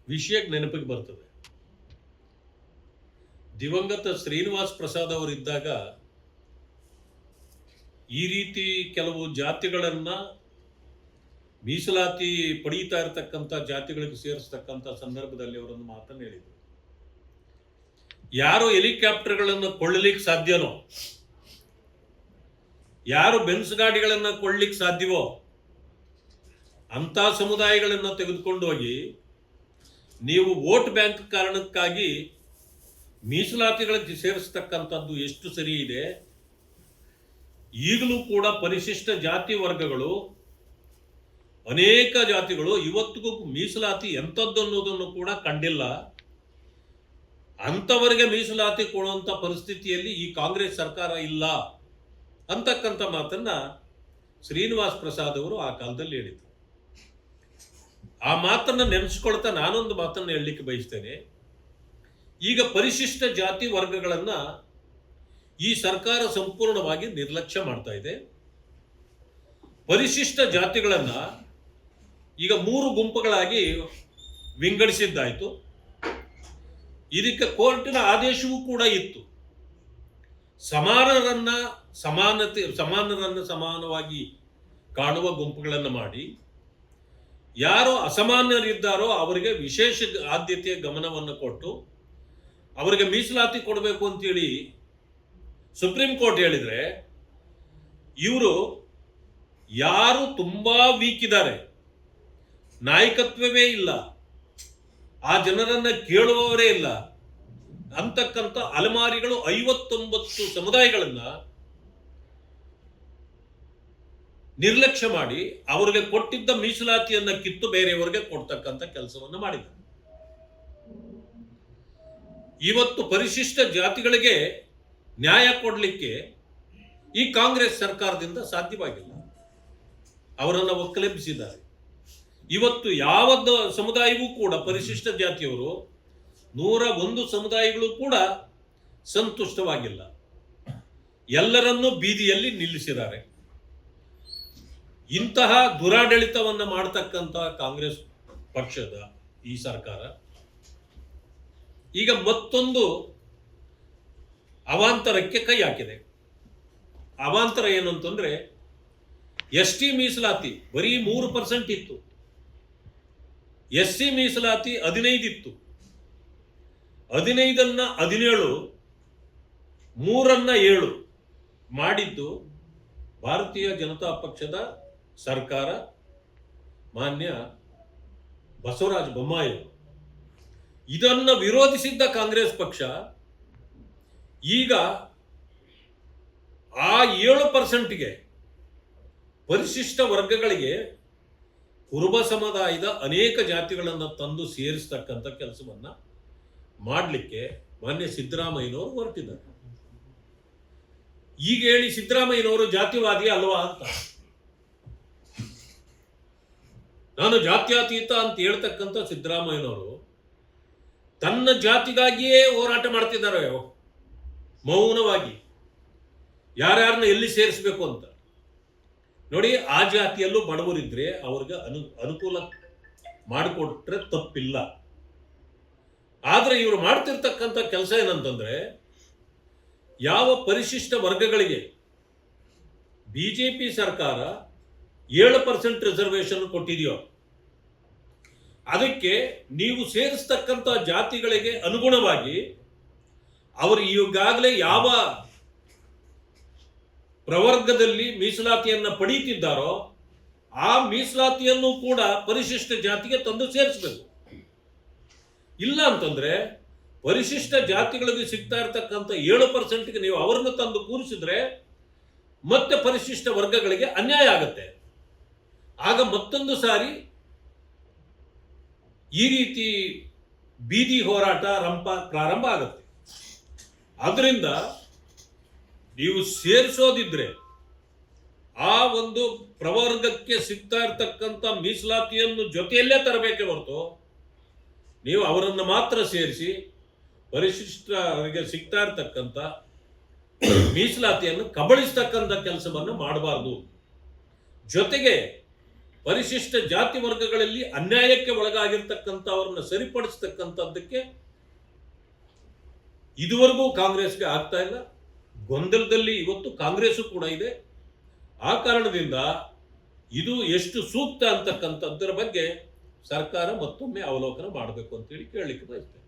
ವಿಷಯಕ್ಕೆ ನೆನಪಿಗೆ ಬರ್ತದೆ. ದಿವಂಗತ ಶ್ರೀನಿವಾಸ್ ಪ್ರಸಾದ್ ಅವರಿದ್ದಾಗ ಈ ರೀತಿ ಕೆಲವು ಜಾತಿಗಳನ್ನ ಮೀಸಲಾತಿ ಪಡೀತಾ ಇರತಕ್ಕಂಥ ಜಾತಿಗಳಿಗೆ ಸೇರಿಸ್ತಕ್ಕಂಥ ಸಂದರ್ಭದಲ್ಲಿ ಅವರೊಂದು ಮಾತನ್ನು ಹೇಳಿದರು. ಯಾರು ಹೆಲಿಕಾಪ್ಟರ್ಗಳನ್ನು ಕೊಳ್ಳಲಿಕ್ಕೆ ಸಾಧ್ಯನೋ, ಯಾರು ಬೆನ್ಸ್ ಗಾಡಿಗಳನ್ನು ಕೊಳ್ಳಲಿಕ್ಕೆ ಸಾಧ್ಯವೋ ಅಂತ ಸಮುದಾಯಗಳನ್ನು ತೆಗೆದುಕೊಂಡು ಹೋಗಿ ನೀವು ವೋಟ್ ಬ್ಯಾಂಕ್ ಕಾರಣಕ್ಕಾಗಿ ಮೀಸಲಾತಿಗಳಿಗೆ ಸೇರಿಸ್ತಕ್ಕಂಥದ್ದು ಎಷ್ಟು ಸರಿ ಇದೆ. ಈಗಲೂ ಕೂಡ ಪರಿಶಿಷ್ಟ ಜಾತಿ ವರ್ಗಗಳು, ಅನೇಕ ಜಾತಿಗಳು ಇವತ್ತಿಗೂ ಮೀಸಲಾತಿ ಎಂಥದ್ದು ಅನ್ನೋದನ್ನು ಕೂಡ ಕಂಡಿಲ್ಲ. ಅಂಥವರಿಗೆ ಮೀಸಲಾತಿ ಕೊಡುವಂಥ ಪರಿಸ್ಥಿತಿಯಲ್ಲಿ ಈ ಕಾಂಗ್ರೆಸ್ ಸರ್ಕಾರ ಇಲ್ಲ ಅಂತಕ್ಕಂಥ ಮಾತನ್ನ ಶ್ರೀನಿವಾಸ್ ಪ್ರಸಾದ್ ಅವರು ಆ ಕಾಲದಲ್ಲಿ ಹೇಳಿದರು. ಆ ಮಾತನ್ನ ನೆನೆಸ್ಕೊಳ್ತಾ ನಾನೊಂದು ಮಾತನ್ನು ಹೇಳಲಿಕ್ಕೆ ಬಯಸ್ತೇನೆ. ಈಗ ಪರಿಶಿಷ್ಟ ಜಾತಿ ವರ್ಗಗಳನ್ನ ಈ ಸರ್ಕಾರ ಸಂಪೂರ್ಣವಾಗಿ ನಿರ್ಲಕ್ಷ್ಯ ಮಾಡ್ತಾ ಇದೆ. ಪರಿಶಿಷ್ಟ ಜಾತಿಗಳನ್ನ ಈಗ 3 ಗುಂಪುಗಳಾಗಿ ವಿಂಗಡಿಸಿದ್ದಾಯಿತು. ಇದಕ್ಕೆ ಕೋರ್ಟಿನ ಆದೇಶವೂ ಕೂಡ ಇತ್ತು. ಸಮಾನರನ್ನ ಸಮಾನವಾಗಿ ಕಾಣುವ ಗುಂಪುಗಳನ್ನು ಮಾಡಿ, ಯಾರು ಅಸಮಾನ್ಯರಿದ್ದಾರೋ ಅವರಿಗೆ ವಿಶೇಷ ಆದ್ಯತೆಯ ಗಮನವನ್ನು ಕೊಟ್ಟು ಅವರಿಗೆ ಮೀಸಲಾತಿ ಕೊಡಬೇಕು ಅಂತೇಳಿ ಸುಪ್ರೀಂ ಕೋರ್ಟ್ ಹೇಳಿದ್ರೆ, ಇವರು ಯಾರು ತುಂಬಾ ವೀಕ್ ಇದ್ದಾರೆ, ನಾಯಕತ್ವವೇ ಇಲ್ಲ, ಆ ಜನರನ್ನ ಕೇಳುವವರೇ ಇಲ್ಲ ಅಂತಕ್ಕಂಥ ಅಲೆಮಾರಿಗಳು 59 ಸಮುದಾಯಗಳನ್ನ ನಿರ್ಲಕ್ಷ್ಯ ಮಾಡಿ ಅವರಿಗೆ ಕೊಟ್ಟಿದ್ದ ಮೀಸಲಾತಿಯನ್ನ ಕಿತ್ತು ಬೇರೆಯವರಿಗೆ ಕೊಡ್ತಕ್ಕಂಥ ಕೆಲಸವನ್ನು ಮಾಡಿದ್ದಾರೆ. ಇವತ್ತು ಪರಿಶಿಷ್ಟ ಜಾತಿಗಳಿಗೆ ನ್ಯಾಯ ಕೊಡಲಿಕ್ಕೆ ಈ ಕಾಂಗ್ರೆಸ್ ಸರ್ಕಾರದಿಂದ ಸಾಧ್ಯವಾಗಿಲ್ಲ. ಅವರನ್ನು ಒಕ್ಕಲೆಬ್ಬಿಸಿದ್ದಾರೆ. ಇವತ್ತು ಯಾವ ಸಮುದಾಯವೂ ಕೂಡ ಪರಿಶಿಷ್ಟ ಜಾತಿಯವರು 101 ಸಮುದಾಯಗಳು ಕೂಡ ಸಂತುಷ್ಟವಾಗಿಲ್ಲ. ಎಲ್ಲರನ್ನೂ ಬೀದಿಯಲ್ಲಿ ನಿಲ್ಲಿಸಿದ್ದಾರೆ. ಇಂತಹ ದುರಾಡಳಿತವನ್ನ ಮಾಡತಕ್ಕಂಥ ಕಾಂಗ್ರೆಸ್ ಪಕ್ಷದ ಈ ಸರ್ಕಾರ ಈಗ ಮತ್ತೊಂದು ಅವಾಂತರಕ್ಕೆ ಕೈ ಹಾಕಿದೆ. ಅವಾಂತರ ಏನು ಅಂತಂದ್ರೆ, ST ಮೀಸಲಾತಿ ಬರೀ 3% ಇತ್ತು, SC ಮೀಸಲಾತಿ 15 ಇತ್ತು, 15ನ್ನ 17, 3ನ್ನ 7 ಮಾಡಿದ್ದು ಭಾರತೀಯ ಜನತಾ ಪಕ್ಷದ ಸರ್ಕಾರ, ಮಾನ್ಯ ಬಸವರಾಜ ಬೊಮ್ಮಾಯಿ. ಇದನ್ನು ವಿರೋಧಿಸಿದ್ದ ಕಾಂಗ್ರೆಸ್ ಪಕ್ಷ ಈಗ ಆ 7%ಗೆ ಪರಿಶಿಷ್ಟ ವರ್ಗಗಳಿಗೆ ಕುರುಬ ಸಮುದಾಯದ ಅನೇಕ ಜಾತಿಗಳನ್ನು ತಂದು ಸೇರಿಸ್ತಕ್ಕಂಥ ಕೆಲಸವನ್ನ ಮಾಡಲಿಕ್ಕೆ ಮಾನ್ಯ ಸಿದ್ದರಾಮಯ್ಯನವರು ಹೊರಟಿದ್ದಾರೆ. ಈಗ ಹೇಳಿ ಸಿದ್ದರಾಮಯ್ಯನವರು ಜಾತಿವಾದಿ ಅಲ್ವಾ ಅಂತ, ನಾನು ಜಾತ್ಯತೀತ ಅಂತ ಹೇಳ್ತಕ್ಕಂಥ ಸಿದ್ದರಾಮಯ್ಯನವರು ತನ್ನ ಜಾತಿಗಾಗಿಯೇ ಹೋರಾಟ ಮಾಡ್ತಿದ್ದಾರೆ ಮೌನವಾಗಿ, ಯಾರ್ಯಾರನ್ನ ಎಲ್ಲಿ ಸೇರಿಸಬೇಕು ಅಂತ. ನೋಡಿ, ಆ ಜಾತಿಯಲ್ಲೂ ಬಡವರಿದ್ರೆ ಅವ್ರಿಗೆ ಅನುಕೂಲ ಮಾಡಿಕೊಟ್ರೆ ತಪ್ಪಿಲ್ಲ. ಆದ್ರೆ ಇವರು ಮಾಡ್ತಿರ್ತಕ್ಕಂಥ ಕೆಲಸ ಏನಂತಂದ್ರೆ, ಯಾವ ಪರಿಶಿಷ್ಟ ವರ್ಗಗಳಿಗೆ ಬಿಜೆಪಿ ಸರ್ಕಾರ 7% ರಿಸರ್ವೇಶನ್ ಕೊಟ್ಟಿದೆಯೋ ಅದಕ್ಕೆ ನೀವು ಸೇರಿಸ್ತಕ್ಕಂಥ ಜಾತಿಗಳಿಗೆ ಅನುಗುಣವಾಗಿ ಅವರು ಈಗಾಗಲೇ ಯಾವ ಪ್ರವರ್ಗದಲ್ಲಿ ಮೀಸಲಾತಿಯನ್ನ ಪಡೀತಿದ್ದಾರೋ ಆ ಮೀಸಲಾತಿಯನ್ನು ಕೂಡ ಪರಿಶಿಷ್ಟ ಜಾತಿಗೆ ತಂದು ಸೇರಿಸಬೇಕು. ಇಲ್ಲ ಅಂತಂದ್ರೆ ಪರಿಶಿಷ್ಟ ಜಾತಿಗಳಿಗೆ ಸಿಗ್ತಾ ಇರತಕ್ಕಂಥ 7%ಗೆ ನೀವು ಅವರನ್ನು ತಂದು ಕೂರಿಸಿದ್ರೆ ಮತ್ತೆ ಪರಿಶಿಷ್ಟ ವರ್ಗಗಳಿಗೆ ಅನ್ಯಾಯ ಆಗತ್ತೆ. ಆಗ ಮತ್ತೊಂದು ಸಾರಿ ಈ ರೀತಿ ಬೀದಿ ಹೋರಾಟ ಪ್ರಾರಂಭ ಆಗುತ್ತೆ. ಆದ್ರಿಂದ ನೀವು ಸೇರಿಸೋದಿದ್ರೆ ಆ ಒಂದು ಪ್ರವರ್ಗಕ್ಕೆ ಸಿಗ್ತಾ ಇರ್ತಕ್ಕಂಥ ಮೀಸಲಾತಿಯನ್ನು ಜೊತೆಯಲ್ಲೇ ತರಬೇಕೆ ಹೊರತು ನೀವು ಅವರನ್ನು ಮಾತ್ರ ಸೇರಿಸಿ ಪರಿಶಿಷ್ಟರಿಗೆ ಸಿಗ್ತಾ ಇರ್ತಕ್ಕಂಥ ಮೀಸಲಾತಿಯನ್ನು ಕಬಳಿಸ್ತಕ್ಕಂಥ ಕೆಲಸವನ್ನು ಮಾಡಬಾರ್ದು. ಜೊತೆಗೆ ಪರಿಶಿಷ್ಟ ಜಾತಿ ವರ್ಗಗಳಲ್ಲಿ ಅನ್ಯಾಯಕ್ಕೆ ಒಳಗಾಗಿರ್ತಕ್ಕಂಥವ್ರನ್ನ ಸರಿಪಡಿಸ್ತಕ್ಕಂಥದ್ದಕ್ಕೆ ಇದುವರೆಗೂ ಕಾಂಗ್ರೆಸ್ಗೆ ಆಗ್ತಾ ಇಲ್ಲ. ಗೊಂದಲದಲ್ಲಿ ಇವತ್ತು ಕಾಂಗ್ರೆಸ್ ಕೂಡ ಇದೆ. ಆ ಕಾರಣದಿಂದ ಇದು ಎಷ್ಟು ಸೂಕ್ತ ಅಂತಕ್ಕಂಥದ್ದರ ಬಗ್ಗೆ ಸರ್ಕಾರ ಮತ್ತೊಮ್ಮೆ ಅವಲೋಕನ ಮಾಡಬೇಕು ಅಂತೇಳಿ ಕೇಳಲಿಕ್ಕೆ ಬಯಸ್ತೇನೆ.